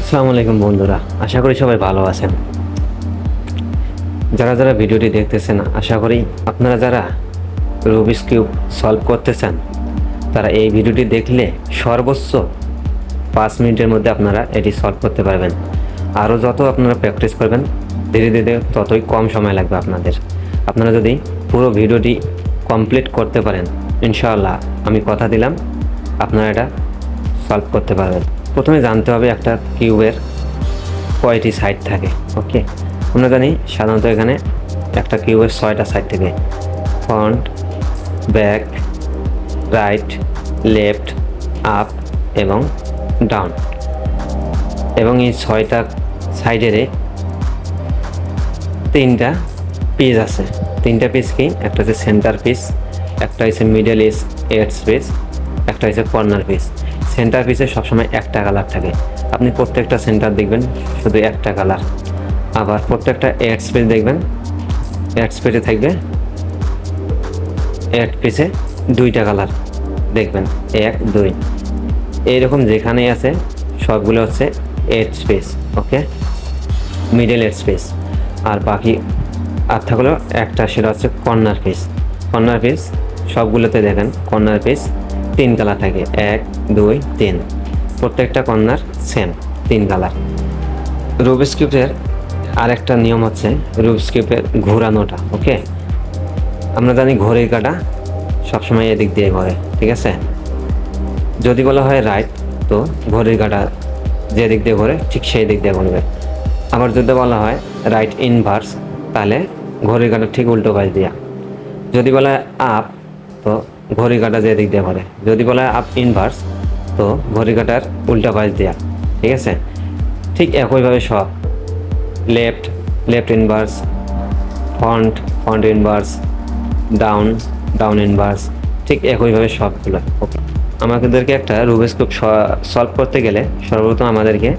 আসসালামু আলাইকুম বন্ধুরা, আশা করি সবাই ভালো আছেন। যারা যারা ভিডিওটি দেখতেছেন, আশা করি আপনারা যারা রুবিক্স কিউব সলভ করতে চান তারা এই ভিডিওটি দেখলে সর্বোচ্চ 5 মিনিটের মধ্যে আপনারা এটি সলভ করতে পারবেন। আরও যত আপনারা প্র্যাকটিস করবেন ধীরে ধীরে ততই কম সময় লাগবে আপনাদের। আপনারা যদি পুরো ভিডিওটি কমপ্লিট করতে পারেন, ইনশাআল্লাহ আমি কথা দিলাম আপনারা এটা সলভ করতে পারবেন। প্রথমে জানতে হবে একটা কিউবের কয়টি সাইড থাকে। ওকে, আমরা জানি সাধারণত এখানে একটা কিউবের 6টা সাইড থাকে: front, back, right, left, up এবং ডাউন। এবং এই 6টা সাইডের 3টা পিস আছে। 3টা পিস কি? একটা হচ্ছে সেন্টার পিস, একটা হচ্ছে মিডল এডজ পিস, একটা হচ্ছে কর্নার পিস। সেন্টার পিসে সবসময় একটা কালার থাকে, আপনি প্রত্যেকটা সেন্টার দেখবেন শুধু একটা কালার। আবার প্রত্যেকটা এডজ পিস দেখবেন, এডজ পিসে থাকবে এড পিসে 2টা কালার দেখবেন, 1 2 এইরকম যেখানেই আছে সবগুলো হচ্ছে এডজ পিস। ওকে, মিডল এডজ পিস। আর বাকি আর থাকলো একটা, সেটা হচ্ছে কর্নার পিস। কর্নার পিস সবগুলোতে দেখেন কর্নার পিস 3 কালার থাকে, 1 2 3। প্রত্যেকটা কর্নার সেম 3 কালার। রুবিক্স কিউবের আরেকটা নিয়ম হচ্ছে রুবিক্স কিউবের ঘোরানোটা। ওকে, আমরা জানি ঘড়ির কাঁটা সবসময় এদিক দিয়ে ঘোরে, ঠিক আছে? যদি বলা হয় রাইট, তো ঘড়ির কাঁটা যে দিক দিয়ে ঘোরে ঠিক সেই দিক দিয়ে ঘুরবে। আবার যদি বলা হয় রাইট ইনভার্স, তাহলে ঘড়ির কাঁটা ঠিক উল্টো পাশ দিয়া। যদি বলা হয় আপ, তো ঘড়ির কাঁটা যে দিক দিয়ে ঘোরে। যদি বলা হয় আপ ইনভার্স, তো ঘড়ির কাঁটার উল্টা পাশ দিয়া, ঠিক আছে? ঠিক একইভাবে সব left, left inverse, front, front inverse, down, down inverse, ঠিক একইভাবে সবগুলো। ওকে, আমাদেরকে একটা রুবিক্স কিউব সলভ করতে গেলে সর্বপ্রথম আমাদেরকে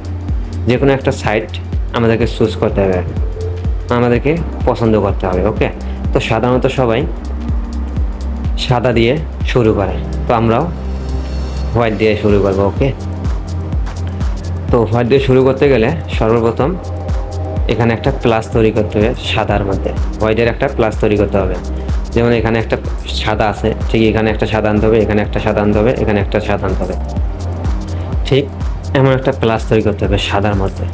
যে কোনো একটা সাইড আমাদেরকে চুজ করতে হবে, আমাদেরকে পছন্দ করতে হবে। ওকে, তো সাধারণত সবাই সাদা দিয়ে শুরু করে, তো আমরাও হোয়াইট দিয়ে শুরু করবো। ওকে, তো হোয়াইট দিয়ে শুরু করতে গেলে সর্বপ্রথম এখানে একটা প্লাস তৈরি করতে হবে সাদার মধ্যে। হোয়াইটের একটা প্লাস তৈরি করতে হবে। যেমন এখানে একটা সাদা আছে, ঠিক এখানে একটা সাদা আনতে হবে, এখানে একটা সাদা আনতে হবে, এখানে একটা সাদা আনতে হবে। ঠিক এমন একটা প্লাস তৈরি করতে হবে সাদার মধ্যে,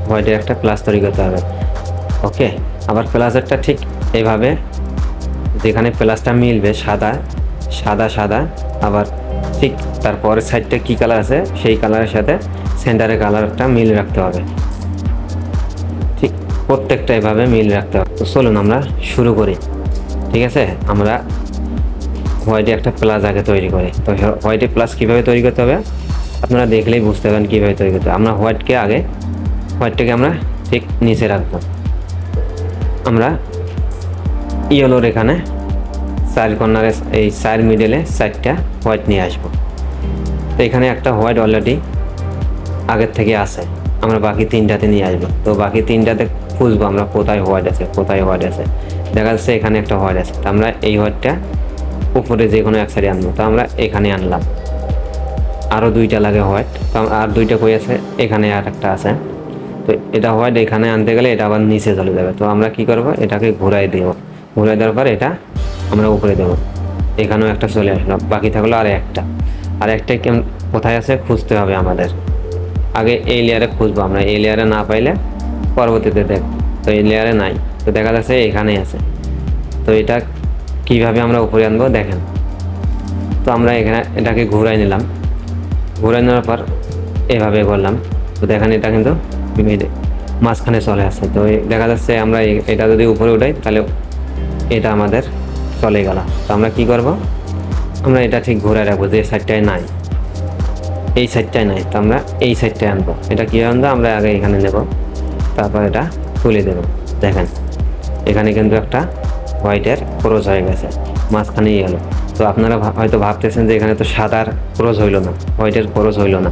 হোয়াইটের একটা প্লাস তৈরি করতে হবে। ওকে, আবার প্লাসেরটা ঠিক এইভাবে যেখানে প্লাসটা মিলবে সাদা সাদা সাদা, আবার ঠিক তারপরের সাইডটা কী কালার আছে সেই কালারের সাথে সেন্টারের কালারটা মিল রাখতে হবে। ঠিক প্রত্যেকটা এভাবে মিল রাখতে হবে। তো চলুন আমরা শুরু করি, ঠিক আছে? আমরা হোয়াইটে একটা প্লাস আগে তৈরি করি। তো হোয়াইটে প্লাস কীভাবে তৈরি করতে হবে আপনারা দেখলেই বুঝতে পারবেন কীভাবে তৈরি করতে হবে। আমরা হোয়াইটটাকে আমরা ঠিক নিচে রাখবো। আমরা ইয়েলোর এখানে 4 কর্নারে, এই 4 মিডলে 4টা হোয়াইট নিয়ে আসবো। তো এখানে একটা হোয়াইট অলরেডি আগের থেকে আছে, আমরা বাকি 3টাতে নিয়ে আসবো। তো বাকি 3টাতে খুঁজবো আমরা কোথায় হোয়াইট আছে, কোথায় হোয়াইট আছে। দেখা যাচ্ছে এখানে একটা হোয়াইট আছে, তো আমরা এই হোয়াইটটা উপরে যে কোনো এক সাইডে আনবো। তো আমরা এখানে আনলাম, আরও 2টা লাগে হোয়াইট, তো আর 2টা কই আছে, এখানে আর একটা আছে। তো এটা হোয়াইট এখানে আনতে গেলে এটা আবার নিচে চলে যাবে। তো আমরা কি করব, এটাকে ঘুরাই দেবো। ঘুরাই দেওয়ার পর এটা আমরা উপরে দেবো। এখানেও একটা চলে আসলো, বাকি থাকলো আর একটা। আর একটা কোথায় আছে খুঁজতে হবে আমাদের। আগে এই লেয়ারে খুঁজবো আমরা, এই লেয়ারে না পাইলে পরবর্তীতে দেখ। তো এই লেয়ারে নাই, তো দেখা যাচ্ছে এখানেই আছে। তো এটা কিভাবে আমরা উপরে আনবো দেখেন। তো আমরা এখানে এটাকে ঘুরাই নিলাম, ঘুরাই নেওয়ার পর এভাবে করলাম। তো দেখেন এটা কিন্তু মাঝখানে চলে আসে। তো দেখা যাচ্ছে আমরা এটা যদি উপরে উঠাই তাহলে এটা আমাদের চলে গেল। তো আমরা কি করব, আমরা এটা ঠিক ঘুরে রাখবো যে সাইডটায় নাই, এই সাইডটায় নাই। তো আমরা এই সাইডটায় আনবো। এটা কী আনবো, আমরা আগে এখানে নেব, তারপর এটা তুলে দেব। দেখেন এখানে কিন্তু একটা হোয়াইটের ক্রস হয়ে গেছে, মাঝখানেই গেলো। তো আপনারা হয়তো ভাবতেছেন যে এখানে তো সাদার ক্রস হইলো না, হোয়াইটের ক্রস হইলো না।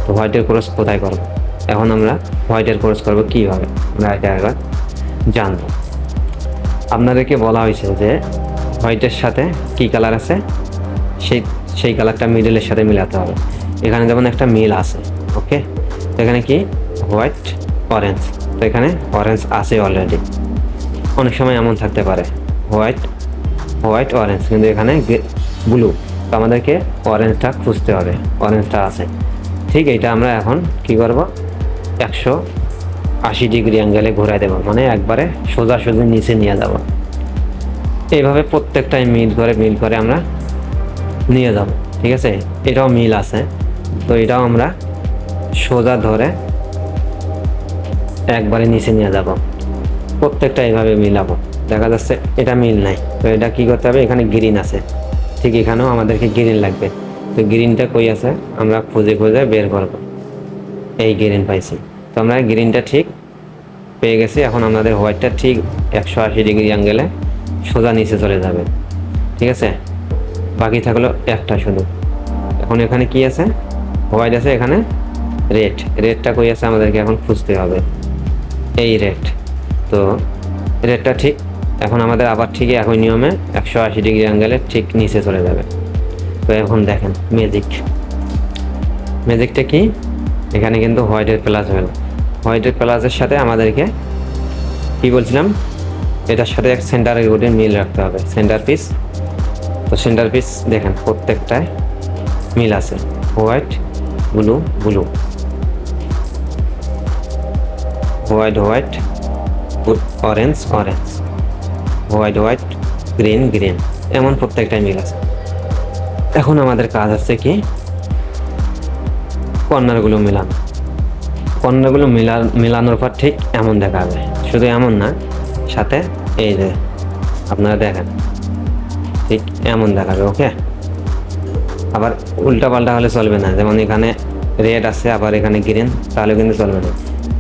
তো হোয়াইটের ক্রস কোথায় করবো, এখন আমরা হোয়াইটের ক্রস করবো কীভাবে আমরা এটা একবার জানবো। আপনাদেরকে বলা হয়েছে যে হোয়াইটের সাথে কী কালার আছে সেই কালারটা মিডলের সাথে মিলাতে হবে। এখানে যেমন একটা মিল আছে। ওকে, এখানে কি হোয়াইট অরেঞ্জ। তো এখানে অরেঞ্জ আছে অলরেডি। অনেক সময় এমন থাকতে পারে হোয়াইট অরেঞ্জ, কিন্তু এখানে ব্লু। তো আমাদেরকে অরেঞ্জটা খুঁজতে হবে, অরেঞ্জটা আছে। ঠিক এইটা আমরা এখন কি করব, 180 ডিগ্রি অ্যাঙ্গেলে ঘোরাই দেবো, মানে একবারে সোজাসুজি নিচে নিয়ে যাব। এইভাবে প্রত্যেকটাই মিল করে আমরা নিয়ে যাব। ঠিক আছে, এটাও মিল আছে, তো এটাও আমরা সোজা ধরে একবারে নিচে নিয়ে যাব। প্রত্যেকটা এইভাবে মিলাবো। দেখা যাচ্ছে এটা মিল নাই, তো এটা কি করতে হবে, এখানে গ্রিন আছে, ঠিক এখানেও আমাদেরকে গ্রিন লাগবে। তো গ্রিনটা কই আছে আমরা খুঁজে বের করব। এই গ্রিন পাইছি, তো আমরা গ্রিনটা ঠিক পেয়ে গেছি। এখন আমাদের হোয়াইটটা ঠিক 180 ডিগ্রি অ্যাঙ্গেলে সোজা নিচে চলে যাবে। ঠিক আছে, বাকি থাকলো একটা শুধু। এখন এখানে কি আছে, হোয়াইট আছে, এখানে রেডটা কই আছে আমাদেরকে এখন খুঁজতে হবে। এই রেড, তো রেডটা ঠিক এখন আমাদের আবার ঠিক একই নিয়মে 180 ডিগ্রি অ্যাঙ্গেলে ঠিক নিচে চলে যাবে। তো এখন দেখেন ম্যাজিকটা কি, এখানে কিন্তু হোয়াইটের প্লাস হলো। হোয়াইটের প্লাসের সাথে আমাদেরকে কি বলছিলাম, এটার সাথে এক সেন্টারের গোটে মিল রাখতে হবে, সেন্টার পিস। তো সেন্টার পিস দেখেন প্রত্যেকটায় মিল আছে, white blue white orange white green এমন প্রত্যেকটাই মিল আছে। এখন আমাদের কাজ আছে কি, কর্নারগুলো মেলানোর পর ঠিক এমন দেখাবে। শুধু এমন না, সাথে এই যে আপনারা দেখেন ঠিক এমন দেখাবে। ওকে, আবার উল্টা পাল্টা হলে চলবে না, যেমন এখানে রেড আছে আবার এখানে গ্রিন, তাহলে কিন্তু চলবে না।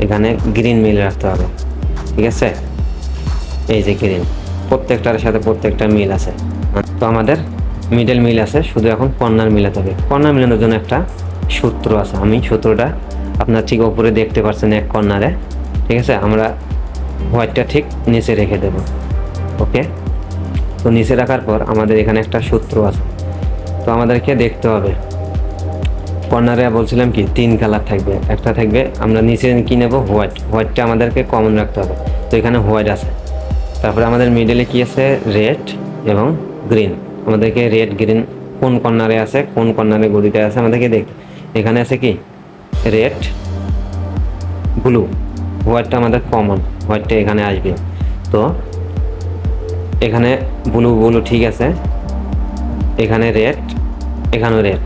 এখানে গ্রিন মিল রাখতে হবে। ঠিক আছে, এই যে গ্রিন প্রত্যেকটার সাথে প্রত্যেকটা মিল আছে। তো আমাদের মিডল মিল আছে, শুধু এখন কর্নার মিলাতে হবে। কর্নার মিলানোর জন্য একটা সূত্র আছে, আমি সূত্রটা আপনার ঠিক ওপরে দেখতে পাচ্ছেন এক কর্নারে। ঠিক আছে, আমরা হোয়াইটটা ঠিক নিচে রেখে দেব। ওকে, তো নিচে রাখার পর আমাদের এখানে একটা সূত্র আছে, তো আমাদেরকে দেখতে হবে কর্নারে বলছিলাম কি 3 কালার থাকবে। একটা থাকবে আমরা নিচে কি নেব, হোয়াইটটা আমাদেরকে কমন রাখতে হবে। তো এখানে হোয়াইট আছে, তারপরে আমাদের মিডলে কি আছে, রেড এবং গ্রিন। আমাদেরকে রেড গ্রিন কোন কর্নারে আছে, কোন কর্নারে গড়িতে আছে আমাদেরকে দেখতে। এখানে আছে কি রেড ব্লু, হোয়াইটটা আমাদের কমন, হোয়াইটটা এখানে আসবে। তো এখানে ব্লু ঠিক আছে, এখানে রেড, এখানেও রেড,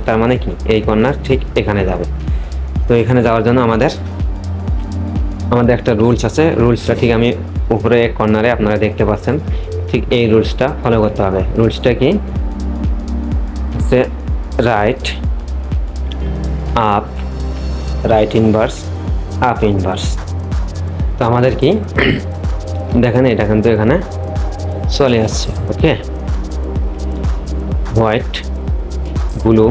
তার মানে কি এই কর্নার ঠিক এখানে যাবে। তো এখানে যাওয়ার জন্য আমাদের একটা রুলস আছে। রুলসটা ঠিক আমি উপরে এক কর্নারে আপনারা দেখতে পাচ্ছেন, ঠিক এই রুলসটা ফলো করতে হবে। রুলসটা কি হচ্ছে, রাইট ইনভার্স আপ ইনভার্স। তো আমাদের কি দেখেন এটা কিন্তু এখানে চলে আসছে। ওকে, হোয়াইট ব্লু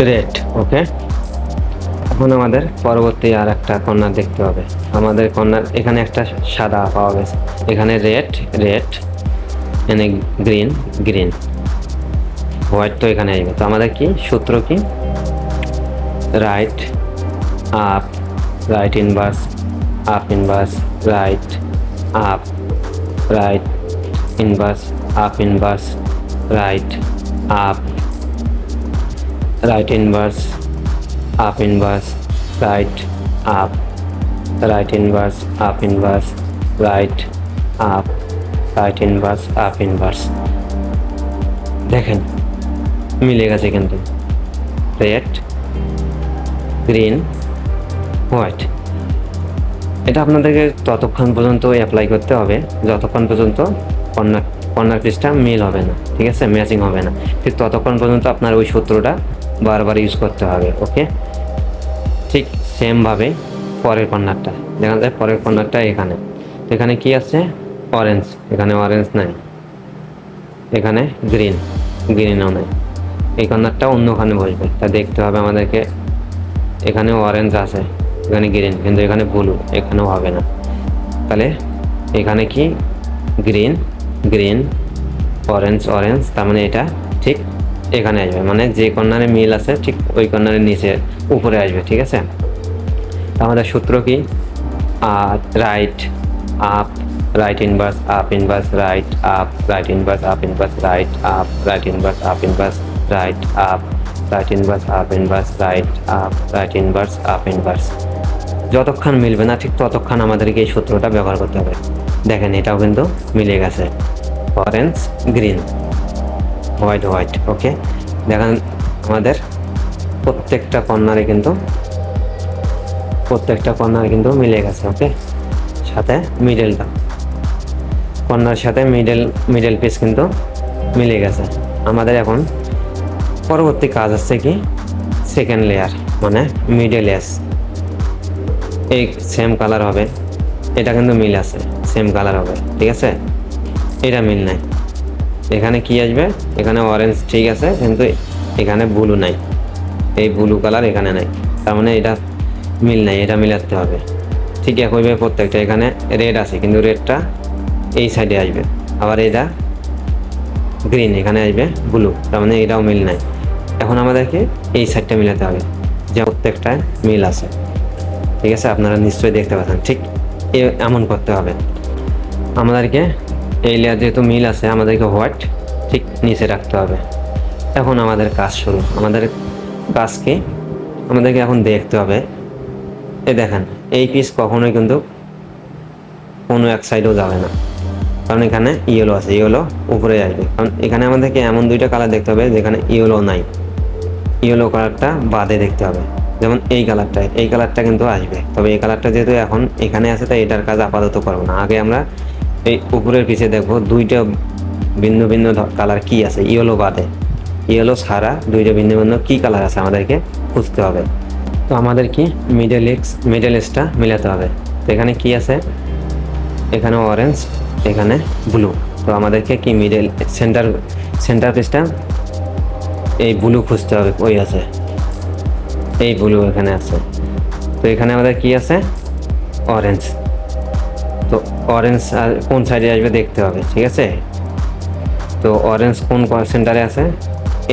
রেড। ওকে, এখন আমাদের পরবর্তী আর একটা কর্নার দেখতে হবে। আমাদের কর্নার এখানে একটা সাদা পাওয়া গেছে, এখানে রেড এখানে গ্রিন হোয়াইট, তো এখানে আসবে। তো আমাদের কি সূত্র কি, right inverse up inverse right inverse up inverse right inverse up inverse right inverse up inverse right inverse up inverse. দেখেন মিলে গেছে কিন্তু, রেড গ্রিন হোয়াইট। এটা আপনাদেরকে ততক্ষণ পর্যন্ত অ্যাপ্লাই করতে হবে যতক্ষণ পর্যন্ত কর্নার পিসটা মিল হবে না। ঠিক আছে, ম্যাচিং হবে না, ঠিক ততক্ষণ পর্যন্ত আপনার ওই সূত্রটা বারবার ইউজ করতে হবে। ওকে, ঠিক সেমভাবে পরের কর্নারটা দেখা যায়, পরের কর্নারটা এখানে কি আছে, অরেঞ্জ, এখানে অরেঞ্জ নাই, এখানে গ্রিনও নাই। এই কর্নারটা অন্যখানে বসবে, তা দেখতে হবে আমাদেরকে। এখানে অরেঞ্জ আছে, এখানে গ্রিন, কিন্তু এখানে ব্লু, এখানেও হবে না। তাহলে এখানে কি গ্রিন অরেঞ্জ, তার মানে এটা ঠিক এখানে আসবে, মানে যে কর্নারে মিল আছে ঠিক ওই কর্নারের নিচে উপরে আসবে, ঠিক আছে। আমাদের সূত্র কি, right up right inverse up inverse right up right inverse up inverse right up right inverse up inverse right up right inverse up inverse right up right inverse up inverse. যতক্ষণ মিলবে না ঠিক ততক্ষণ আমাদেরকে এই সূত্রটা ব্যবহার করতে হবে। দেখেন এটাও কিন্তু মিলে গেছে, অরেঞ্জ গ্রিন হোয়াইট হোয়াইট। ওকে, দেখেন আমাদের প্রত্যেকটা কর্নারে কিন্তু মিলে গেছে। ওকে, সাথে মিডলটা কর্নার সাথে মিডল পিস কিন্তু মিলে গেছে। আমাদের এখন পরবর্তী কাজ হচ্ছে কি, সেকেন্ড লেয়ার মানে মিডল এস। এই সেম কালার হবে, এটা কিন্তু মিল আছে, সেম কালার হবে, ঠিক আছে। এটা মিল নাই, এখানে কি আসবে, এখানে অরেঞ্জ ঠিক আছে কিন্তু এখানে ব্লু নাই, এই ব্লু কালার এখানে নাই, তার মানে এটা মিল নাই, এটা মিলাতে হবে। ঠিক একইভাবে প্রত্যেকটা, এখানে রেড আছে কিন্তু রেডটা এই সাইডে আসবে, আবার এটা গ্রিন এখানে আসবে ব্লু, তার মানে এটাও মিল নাই। এখন আমাদেরকে এই সাইডটা মিলাতে হবে, যে প্রত্যেকটায় মিল আছে, ঠিক আছে। আপনারা নিশ্চয়ই দেখতে পাচ্ছেন, ঠিক এমন করতে হবে আমাদেরকে। এই লেয়ার যেহেতু মিল আছে, আমাদেরকে হোয়াইট ঠিক নিচে রাখতে হবে। এখন আমাদের কাজ শুরু, আমাদের কাজকে আমাদেরকে এখন দেখতে হবে। এই দেখেন এই পিস কখনোই কিন্তু কোনো এক সাইডেও যাবে না, কারণ এখানে ইয়েলো আছে, ইয়েলো উপরে আসবে। কারণ এখানে আমাদেরকে এমন দুইটা কালার দেখতে হবে যেখানে ইয়েলো নাই, ইয়েলো কালারটা বাদে দেখতে হবে। যেমন এই কালারটা কিন্তু আসবে, তবে এই কালারটা যেহেতু এখন এখানে আছে তাই এটার কাজ আপাতত করবো না। আগে আমরা এই উপরের পিছে দেখবো দুইটা ভিন্ন ভিন্ন কালার কি আছে, ইয়েলো বাদে, ইয়েলো ছাড়া দুইটা ভিন্ন ভিন্ন কি কালার আছে আমাদেরকে খুঁজতে হবে। তো আমাদের কি মিডল এক্সটা মিলাতে হবে। তো এখানে কি আছে, এখানে অরেঞ্জ এখানে ব্লু, তো আমাদেরকে কি সেন্টার পিসটা এই ব্লু খুঁজতে হবে, ওই আছে এই ব্লু এখানে আছে। তো এখানে আমাদের কি আছে, অরেঞ্জ। তো অরেঞ্জ আর কোন সাইডে আসবে দেখতে হবে, ঠিক আছে। তো অরেঞ্জ কোন সেন্টারে আছে,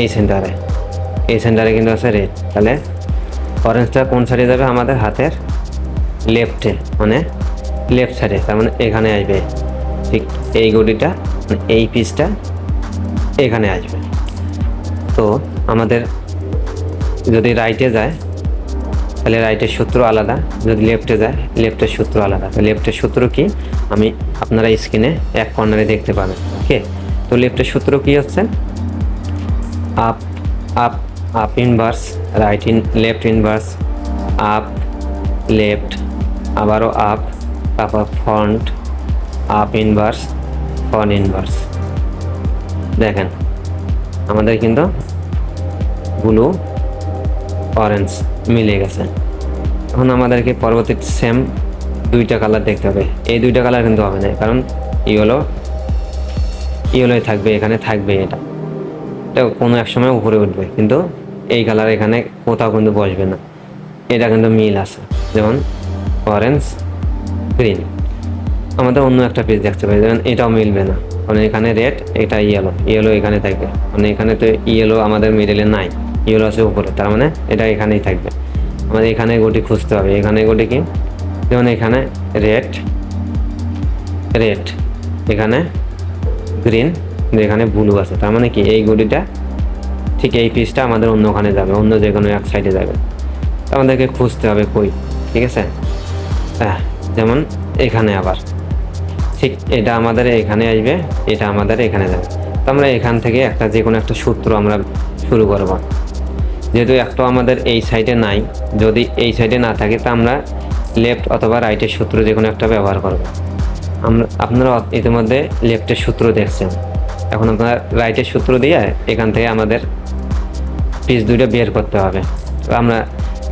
এই সেন্টারে কিন্তু আছে রেড, তাহলে অরেঞ্জটা কোন সাইডে যাবে, আমাদের হাতের লেফটে, মানে লেফট সাইডে, তার মানে এখানে আসবে ঠিক এই গডিটা, মানে এই পিসটা এখানে আসবে। তো আমাদের যদি রাইটে যায় তাহলে রাইটের সূত্র আলাদা, যদি লেফটে যায় লেফটের সূত্র আলাদা। তো লেফটের সূত্র কি, আমি আপনারা স্ক্রিনে এক কর্নারে দেখতে পাবেন। ওকে, তো লেফটের সূত্র কি হচ্ছে, up up up inverse left inverse up left, আবারও আপ, তারপর front up inverse front inverse. দেখেন আমাদের কিন্তু ব্লু অরেঞ্জ মিলে গেছে। এখন আমাদেরকে পরবর্তী সেম দুইটা কালার দেখতে হবে। এই দুইটা কালার কিন্তু হবে না, কারণ ইয়েলোই থাকবে, এখানে থাকবে, এটা কোনো এক সময় উপরে উঠবে, কিন্তু এই কালার এখানে কোথাও কিন্তু বসবে না। এটা কিন্তু মিল আছে, যেমন অরেঞ্জ গ্রিন। আমাদের অন্য একটা পিস দেখতে পাই, যেমন এটাও মিলবে না, কারণ এখানে রেড, এটা ইয়েলো এখানে থাকবে, মানে এখানে তো ইয়েলো আমাদের মিডলে নাই, ইয়েলো আছে উপরে, তার মানে এটা এখানেই থাকবে। আমাদের এখানে গোটি খুঁজতে হবে, এখানে গোটি কি, যেমন এখানে রেড এখানে গ্রিন, এখানে ব্লু আছে, তার মানে কি এই গডিটা ঠিক এই পিসটা আমাদের অন্যখানে যাবে, অন্য যে কোনো এক সাইডে যাবে। আমাদেরকে খুঁজতে হবে কই, ঠিক আছে। হ্যাঁ, যেমন এখানে আবার ঠিক এটা আমাদের এখানে আসবে, এটা আমাদের এখানে যাবে। তো আমরা এখান থেকে একটা যে কোনো একটা সূত্র আমরা শুরু করব। যেহেতু একটা আমাদের এই সাইডে নাই, যদি এই সাইডে না থাকে তা আমরা লেফট অথবা রাইটের সূত্র যে কোনো একটা ব্যবহার করব। আপনারা ইতিমধ্যে লেফটের সূত্র দেখছেন, এখন আপনার রাইটের সূত্র দিয়ে এখান থেকে আমাদের পিস দুইটা বের করতে হবে। তো আমরা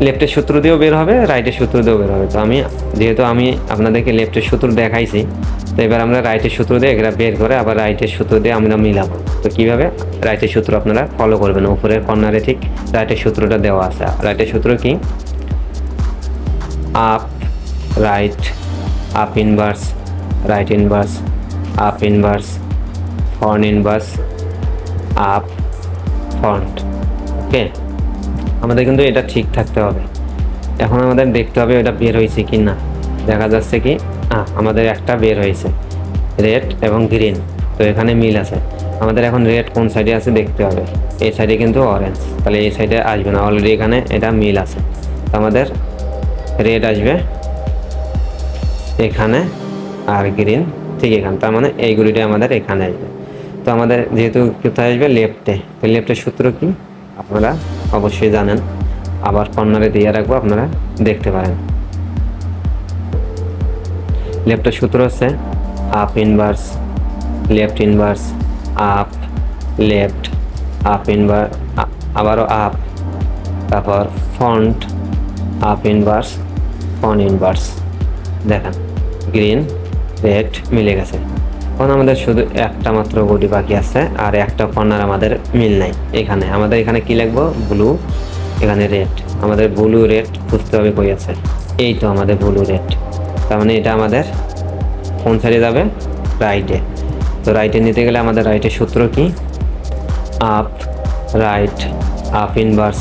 লেফটের সূত্র দিয়েও বের হবে, রাইটের সূত্র দিয়েও বের হবে। তো যেহেতু আমি আপনাদেরকে লেফটের সূত্র দেখাইছি, তো এবার আমরা রাইটের সূত্র দিয়ে এগুলা বের করে আবার রাইটের সূত্র দিয়ে আমরা মিলাবো। তো কীভাবে রাইটের সূত্র আপনারা ফলো করবেন, উপরের কর্নারে ঠিক রাইটের সূত্রটা দেওয়া আছে। রাইটের সূত্র কি, up right up inverse right inverse up inverse front inverse up front. Okay, আমাদের কিন্তু এটা ঠিক থাকতে হবে। এখন আমাদের দেখতে হবে এটা বের হয়েছে কি না। দেখা যাচ্ছে কি আমাদের একটা বের হয়েছে, রেড এবং গ্রিন। তো এখানে মিল আছে। আমাদের এখন রেড কোন সাইডে আছে দেখতে হবে। এই সাইডে কিন্তু অরেঞ্জ, তাহলে এই সাইডে আসবে না, অলরেডি এখানে এটা মিল আছে। তো আমাদের রেড আসবে এখানে আর গ্রিন ঠিক এখানে, তার মানে এই গুলিটা আমাদের এখানে আসবে। তো আমাদের যেহেতু কোথায় আসবে, লেফটে। তো লেফটের সূত্র কি আপনারা অবশ্যই জানেন, আবার কর্নারে দিয়ে রাখবো, আপনারা দেখতে পারেন। লেফটের সূত্র হচ্ছে up inverse, left inverse, up, left, up inverse, আবারও আপ, তারপর font, up inverse, front inverse. দেখেন গ্রিন রেড মিলে গেছে। এখন আমাদের শুধু একটা মাত্র বডি বাকি আছে, আর একটা কর্নার আমাদের মিল নাই। এখানে আমাদের এখানে কি লিখবো, ব্লু, এখানে রেড। আমাদের ব্লু রেড খুঁজতে হবে, কই আছে, এই তো আমাদের ব্লু রেড। তার মানে এটা আমাদের কোন সাইডে যাবে, রাইটে। তো রাইটে নিতে গেলে আমাদের রাইটের সূত্র কি, up, right, up inverse,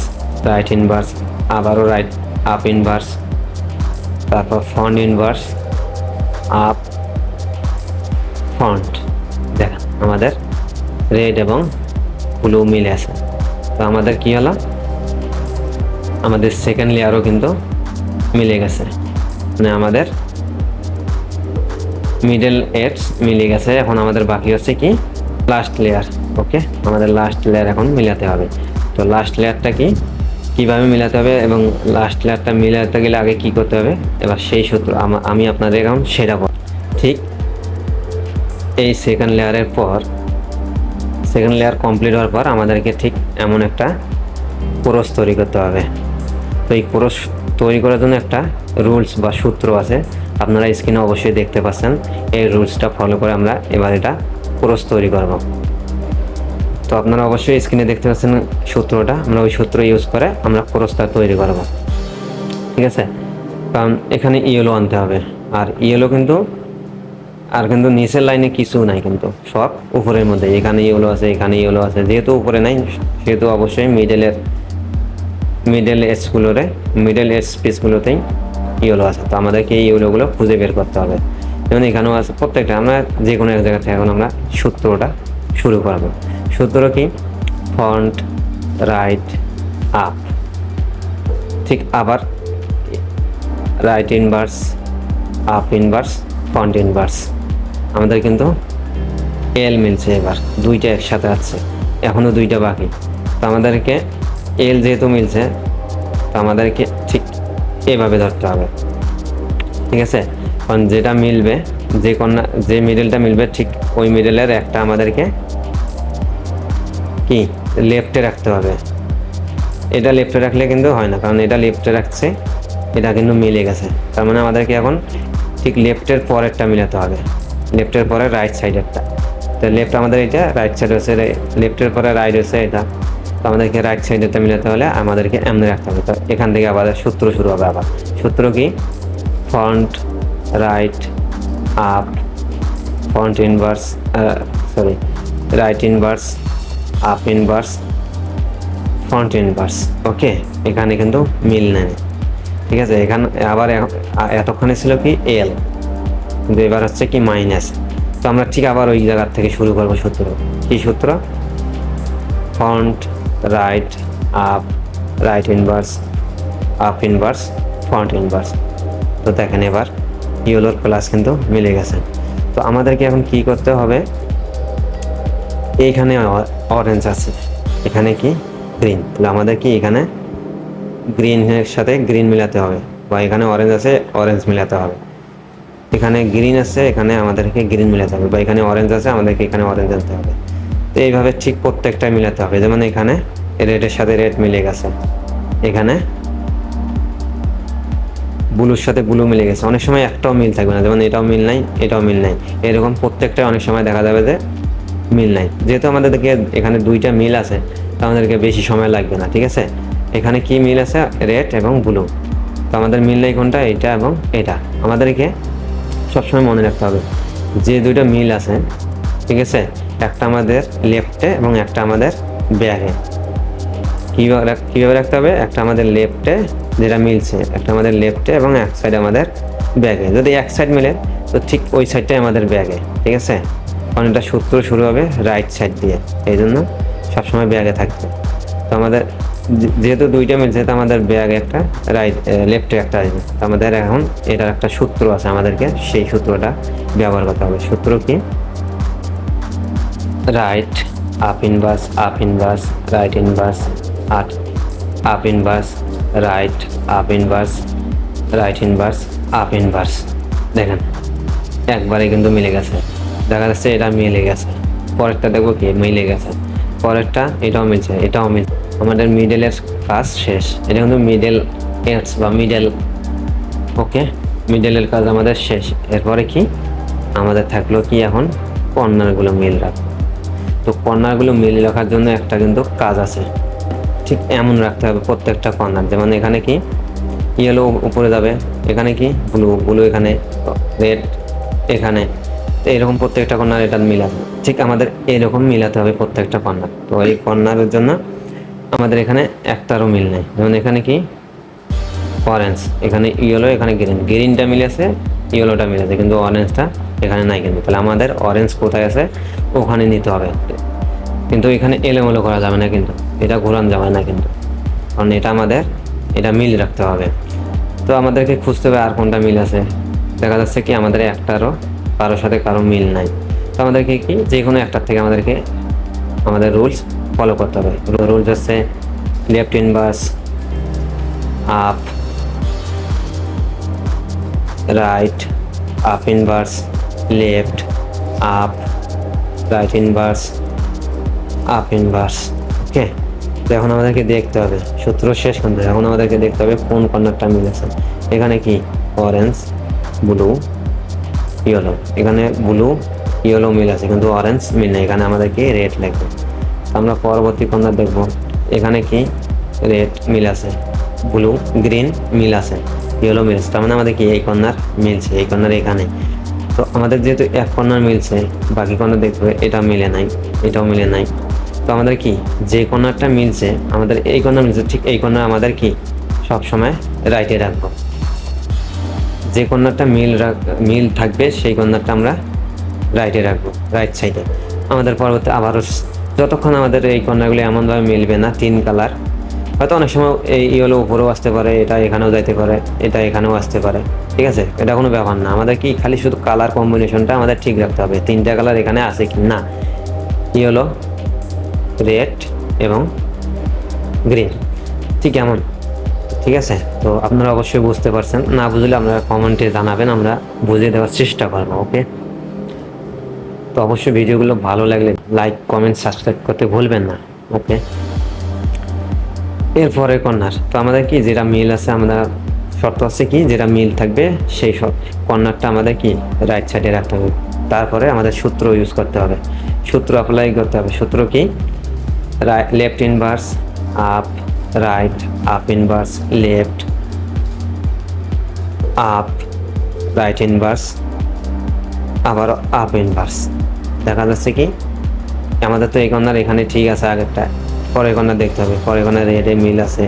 right inverse, আবারও রাইট, আপ ইনভার্স, তারপর ফন্ট ইনভার্স, আপ, ফন্ট। দেখেন আমাদের রেড এবং ব্লু মিলে আছে। তো আমাদের কি হলো, আমাদের সেকেন্ড লেয়ারও কিন্তু মিলে গেছে, মানে আমাদের মিডল এডস মিলে গেছে। এখন আমাদের বাকি হচ্ছে কি, লাস্ট লেয়ার। ওকে, আমাদের লাস্ট লেয়ার এখন মিলাতে হবে। তো লাস্ট লেয়ারটা কি, কিভাবে মিলাতে হবে এবং লাস্ট লেয়ারটা মিলাতে গেলে আগে কি করতে হবে, এবার সেই সূত্র আমি আপনাদের এখন সেটা বল। ঠিক এই সেকেন্ড লেয়ারের পর, সেকেন্ড লেয়ার কমপ্লিট হওয়ার পর আমাদেরকে ঠিক এমন একটা ক্রস তৈরি করতে হবে। তো এই ক্রস তৈরি করার জন্য একটা রুলস বা সূত্র আছে, আপনারা স্ক্রিনে অবশ্যই দেখতে পাচ্ছেন। এই রুলসটা ফলো করে আমরা এবার এটা ক্রস তৈরি করব। তো আপনারা অবশ্যই স্ক্রিনে দেখতে পাচ্ছেন সূত্রটা, আমরা ওই সূত্র ইউজ করে আমরা ক্রসটা তৈরি করব। ঠিক আছে, কারণ এখানে ইয়েলো আনতে হবে, আর ইয়েলো কিন্তু নিচের লাইনে কিছু নাই, কিন্তু সব উপরের মধ্যে। এখানে ইয়েলো আছে, এখানে ইয়েলো আছে, যেহেতু উপরে নাই সেহেতু অবশ্যই মিডল এজ স্পেসগুলোতেই ইয়েলো আছে। তো আমাদেরকে এই ইয়েলোগুলো খুঁজে বের করতে হবে। যেমন এখানেও আছে, প্রত্যেকটা আমরা যে কোনো এক জায়গা থেকে এখন আমরা সূত্রটা শুরু করব। সূত্র কি, ফন্ট, রাইট, আপ, ঠিক আবার right inverse, up inverse, front inverse. আমাদের কিন্তু এল মিলছে, এবার দুইটা একসাথে আছে, এখনও দুইটা বাকি। তো আমাদেরকে এল যেহেতু মিলছে, তো আমাদেরকে ঠিক এভাবে ধরতে হবে। ঠিক আছে, কারণ যেটা মিলবে, যে মিডলটা মিলবে, ঠিক ওই মিডলের একটা আমাদেরকে কি লেফটে রাখতে হবে। এটা লেফটে রাখলে কিন্তু হয় না, কারণ এটা লেফটে রাখছে, এটা কিন্তু মিলে গেছে। তার মানে আমাদেরকে এখন ঠিক লেফটের পরেরটা মিলাতে হবে, লেফটের পরে রাইট সাইডেরটা। তো লেফট আমাদের এটা, রাইট সাইড হচ্ছে, লেফটের পরে রাইট হচ্ছে এটা। তো আমাদেরকে রাইট সাইডেরটা মিলাতে হলে আমাদেরকে এমনি রাখতে হবে। তো এখান থেকে আবার সূত্র শুরু হবে। আবার সূত্র কি, front, right, up, front inverse, right inverse, up inverse, front inverse. Okay, এখানে কিন্তু মিল নেই। ঠিক আছে, এখানে আবার এতক্ষণে ছিল কি এল, কিন্তু এবার হচ্ছে কি মাইনাস। তো আমরা ঠিক আবার ওই জায়গার থেকে শুরু করবো সূত্র। কি সূত্র, font, right, up, right inverse, up inverse, front inverse. তো দেখেন এবার ইয়েলোর প্লাস কিন্তু মিলে গেছে। তো আমাদেরকে এখন কি করতে হবে, এইখানে অরেঞ্জ আছে, এখানে কি গ্রিন, তাহলে আমাদের কি এখানে গ্রিনের সাথে গ্রিন মিলাতে হবে, বা এখানে অরেঞ্জ আছে, অরেঞ্জ মিলাতে হবে। এখানে গ্রিন আছে, এখানে আমাদেরকে গ্রিন মিলাতে হবে, বা এখানে অরেঞ্জ আছে, আমাদেরকে এখানে অরেঞ্জ আনতে হবে। তো এইভাবে ঠিক প্রত্যেকটা মিলাতে হবে। যেমন এখানে রেডের সাথে রেড মিলে গেছে, এখানে ব্লুর সাথে ব্লু মিলে গেছে। অনেক সময় একটাও মিল থাকবে না, যেমন এটাও মিল নাই, এটাও মিল নাই, এরকম প্রত্যেকটা অনেক সময় দেখা যাবে যে মিল নাই। যেহেতু আমাদেরকে এখানে দুইটা মিল আছে, তো আমাদেরকে বেশি সময় লাগবে না। ঠিক আছে, এখানে কি মিল আছে, রেড এবং ব্লু। তো আমাদের মিল নাই কোনটা, এটা এবং এটা। আমাদেরকে সবসময় মনে রাখতে হবে যে দুইটা মিল আছে, ঠিক আছে, একটা আমাদের লেফটে এবং একটা আমাদের ব্যাকে। কীভাবে রাখতে হবে, একটা আমাদের লেফটে যেটা মিলছে, একটা আমাদের লেফটে এবং এক সাইড আমাদের ব্যাগে। যদি এক সাইড মিলে তো ঠিক ওই সাইডটাই আমাদের ব্যাগে, ঠিক আছে? কারণ এটা সূত্র শুরু হবে রাইট সাইড দিয়ে, এই জন্য সবসময় ব্যাগে থাকবে। তো আমাদের যেহেতু দুইটা মিলছে তো আমাদের ব্যাগে একটা লেফটে একটা আসবে। তো আমাদের এখন এটার একটা সূত্র আছে, আমাদেরকে সেই সূত্রটা ব্যবহার করতে হবে। সূত্র কি? Right up inverse, up inverse, right inverse, up inverse, right up inverse, right inverse, up inverse. দেখেন একবারে কিন্তু মিলে গেছে, দেখা যাচ্ছে এটা মিলে গেছে। পরেরটা দেখবো কি মিলে গেছে, পরেরটা এটাও মিলছে, এটাও মিলছে। আমাদের মিডলের কাজ শেষ। এটা কিন্তু মিডল এডস বা মিডল, ওকে, মিডলের কাজ আমাদের শেষ। এরপরে কি আমাদের থাকলো কি এখন কর্নারগুলো মিল রাখা। তো কর্নারগুলো মিল রাখার জন্য একটা কিন্তু কাজ আছে, ঠিক এমন রাখতে হবে প্রত্যেকটা কর্নার। যেমন এখানে কি ইয়েলো উপরে যাবে, এখানে কি ব্লু, ব্লু এখানে, রেড এখানে, তো এরকম প্রত্যেকটা কর্নার এটা মিলাবে। ঠিক আমাদের এরকম মিলাতে হবে প্রত্যেকটা কর্নার। তো এই কর্নারের জন্য আমাদের এখানে একটারও মিল নেই। যেমন এখানে কি অরেঞ্জ, এখানে ইয়েলো, এখানে গ্রিন, গ্রিনটা মিলেছে, ইয়েলোটা মিলেছে, কিন্তু অরেঞ্জটা এখানে নাই। কিন্তু তাহলে আমাদের অরেঞ্জ কোথায় আছে ওখানে নিতে হবে। কিন্তু এখানে এলোমেলো করা যাবে না, কিন্তু এটা ঘোরানো যাবে না কিন্তু, কারণ এটা আমাদের এটা মিল রাখতে হবে। তো আমাদেরকে খুঁজতে হবে আর কোনটা মিল আছে। দেখা যাচ্ছে কি আমাদের একটারও কারোর সাথে কারো মিল নাই। তো আমাদেরকে কি যে কোনো একটার থেকে আমাদের রুলস ফলো করতে হবে। রুলস হচ্ছে left inverse, up, right, up inverse, left, up, right inverse, up inverse, okay. তো এখন আমাদেরকে দেখতে হবে, সূত্র শেষ কিন্তু এখন আমাদেরকে দেখতে হবে কোন কর্নারটা মিলেছে। এখানে কি অরেঞ্জ, ব্লু, ইয়েলো, এখানে ব্লু ইয়েলো মিল আছে কিন্তু অরেঞ্জ মিল নেই, এখানে আমাদেরকে রেড লাগবে। আমরা পরবর্তী কর্নার দেখব, এখানে কি রেড মিল আছে, ব্লু গ্রিন মিল আছে, ইয়েলো মিল আছে। তার মানে আমাদের কি এই কর্নার মিলছে, এই কর্নার এখানে। তো আমাদের যেহেতু এক কর্নার মিলছে, বাকি কর্নার দেখতে হবে এটা মিলে নাই, এটাও মিলে নাই। তো আমাদের কি যে কর্নারটা মিলছে, আমাদের এই কর্নার মিলছে, ঠিক এই কর্নার আমাদের কি সবসময় রাইটে রাখবো। যে কর্নারটা মিল থাকবে সেই কর্নারটা আমরা রাইটে রাখবো, রাইট সাইডে। আমাদের পরবর্তী আবারও যতক্ষণ আমাদের এই কর্নারগুলো এমনভাবে মিলবে না, তিন কালার, হয়তো অনেক সময় এই ইয়েলো উপরেও আসতে পারে, এটা এখানেও যাইতে পারে, এটা এখানেও আসতে পারে, ঠিক আছে, এটা কোনো ব্যাপার না। আমাদের কি খালি শুধু কালার কম্বিনেশনটা আমাদের ঠিক রাখতে হবে, তিনটা কালার এখানে আছে কি না, ইয়েলো, রেড এবং গ্রিন, ঠিক এমন, ঠিক আছে। তো আপনারা অবশ্যই বুঝতে পারছেন, না বুঝলে আপনারা কমেন্টে জানাবেন, আমরা বুঝিয়ে দেওয়ার চেষ্টা করবো, ওকে। তো অবশ্যই ভিডিওগুলো ভালো লাগলে লাইক, কমেন্ট, সাবস্ক্রাইব করতে ভুলবেন না, ওকে। এরপরে কর্নার, তো আমাদের কি যেটা মিল আছে, আমরা শর্ত আছে কি যেটা মিল থাকবে সেই সব কর্নারটা আমাদের কি রাইট সাইডে রাখতে হবে। তারপরে আমাদের সূত্র ইউজ করতে হবে, সূত্র অ্যাপ্লাই করতে হবে। সূত্র কি? Left inverse, up, right, up inverse, left, up, right inverse, আবারও আপ ইনভার্স। দেখা যাচ্ছে কি আমাদের তো এই কর্নার এখানে ঠিক আছে আগেরটা, পরের কর্নার দেখতে হবে, পরের কর্নার রেডে মিল আছে,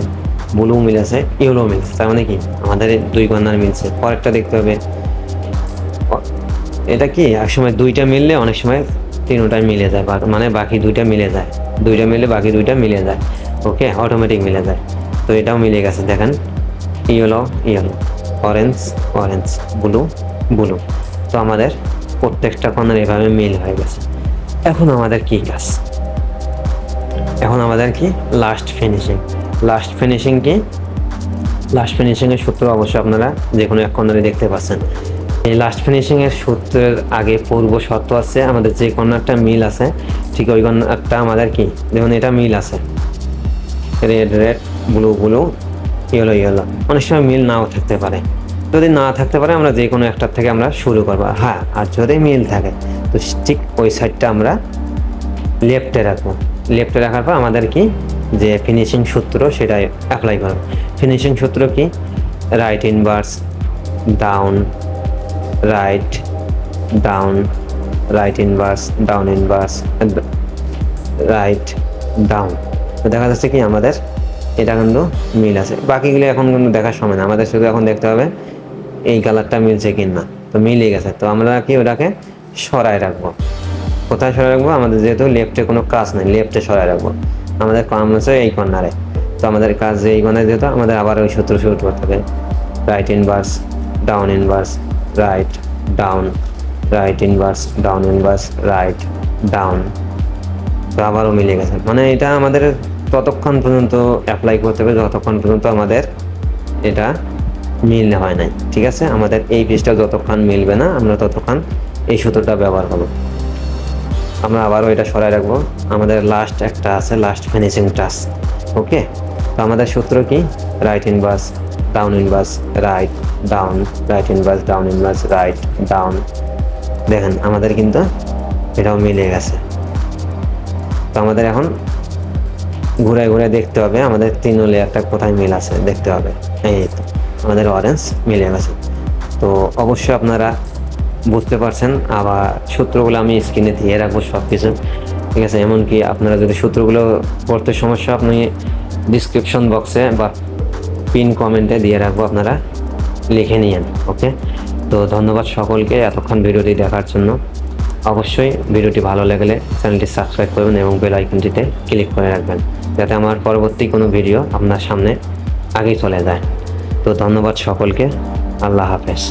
ব্লু মিল আছে, ইয়েলো মিল আছে, তার মানে কি আমাদের দুই কর্নার মিলছে। পরেরটা দেখতে হবে, এটা কি একসময় দুইটা মিললে অনেক সময় তিনটাই মিলে যায়, মানে বাকি দুইটা মিলে যায়, দুইটা মিলে বাকি দুইটা মিলে যায়, ওকে, অটোমেটিক মিলে যায়। তো এটাও মিলে গেছে, দেখেন yellow yellow, orange orange, blue blue. তো আমাদের প্রত্যেকটা কর্নার এভাবে মিল হয়ে গেছে। এখন আমাদের কি কাজ? এখন আমাদের কি লাস্ট ফিনিশিং। লাস্ট ফিনিশিং কি? লাস্ট ফিনিশিংয়ের সূত্র অবশ্যই আপনারা যে কোনো এক কর্নারে দেখতে পাচ্ছেন। এই লাস্ট ফিনিশিংয়ের সূত্রের আগে পূর্ব শর্ত আছে, আমাদের যে কর্নারটা মিল আছে ঠিক ওই কর্নারটা আমাদের কি, যেমন এটা মিল আছে, red red, blue blue, yellow yellow, অনেক সময় মিল নাও থাকতে পারে। যদি না থাকতে পারে আমরা যে কোনো একটার থেকে আমরা শুরু করবো, হ্যাঁ, আর যদি মিল থাকে তো ঠিক ওই সাইডটা আমরা লেফটে রাখবো। লেফটে রাখার পর আমাদের কি যে ফিনিশিং সূত্র সেটা অ্যাপ্লাই করব। ফিনিশিং সূত্র কি? Right inverse, down, right, down, right inverse, down inverse, right, down. তো দেখা যাচ্ছে কি আমাদের এটা কিন্তু মিল আছে, বাকিগুলো এখন কিন্তু দেখার সময় না, আমাদের শুধু এখন দেখতে হবে এই কালারটা মিলছে কি না। তো মিলে গেছে, তো আমরা কি ওটাকে সরায় রাখবো। কোথায় সরাই রাখবো, আমাদের যেহেতু লেফটে কোনো কাজ নেই, লেফটে সরাই রাখবো। আমাদের কাম আছে এই কর্নারে, তো আমাদের কাজ এই কর্নারে যেহেতু আমাদের আবার ওই সূত্র শুরু করতে হবে, right inverse, down inverse, right, down, right inverse, down inverse, right, down. তো আবারও মিলে গেছে, মানে এটা আমাদের ততক্ষণ পর্যন্ত অ্যাপ্লাই করতে হবে যতক্ষণ পর্যন্ত আমাদের এটা মিল হয় নাই। ঠিক আছে, আমাদের এই পিসটা যতক্ষণ মিলবে না আমরা ততক্ষণ এই সূত্রটা ব্যবহার করবো। আমরা আবারও এটা সরাই রাখবো, আমাদের লাস্ট একটা আছে, লাস্ট ফিনিশিং টাচ। ওকে, তো আমাদের সূত্র কি, right inverse, down inverse, right, down, right inverse, down inverse, right, down. দেখেন আমাদের কিন্তু এটাও মিলে গেছে। তো আমাদের এখন ঘুরে ঘুরে দেখতে হবে আমাদের তিন লেয়ারটা কোথায় মিল আছে, দেখতে হবে। এই তো আমাদের অরেঞ্জ মিলে গেছে। তো অবশ্যই আপনারা বুঝতে পারছেন, আবার সূত্রগুলো আমি স্ক্রিনে দিয়ে রাখবো সব কিছু। ঠিক আছে, এমনকি আপনারা যদি সূত্রগুলো পড়তে সমস্যা, আপনি ডিসক্রিপশন বক্সে বা পিন কমেন্টে দিয়ে রাখবো, আপনারা লিখে নিয়েন। ওকে, তো ধন্যবাদ সকলকে এতক্ষণ ভিডিওটি দেখার জন্য। অবশ্যই ভিডিওটি ভালো লাগলে চ্যানেলটি সাবস্ক্রাইব করবেন এবং বেল আইকনটিতে ক্লিক করে রাখবেন, যাতে আমার পরবর্তী কোনো ভিডিও আপনার সামনে আগেই চলে যায়। তো ধন্যবাদ সকলকে, আল্লাহ হাফেজ।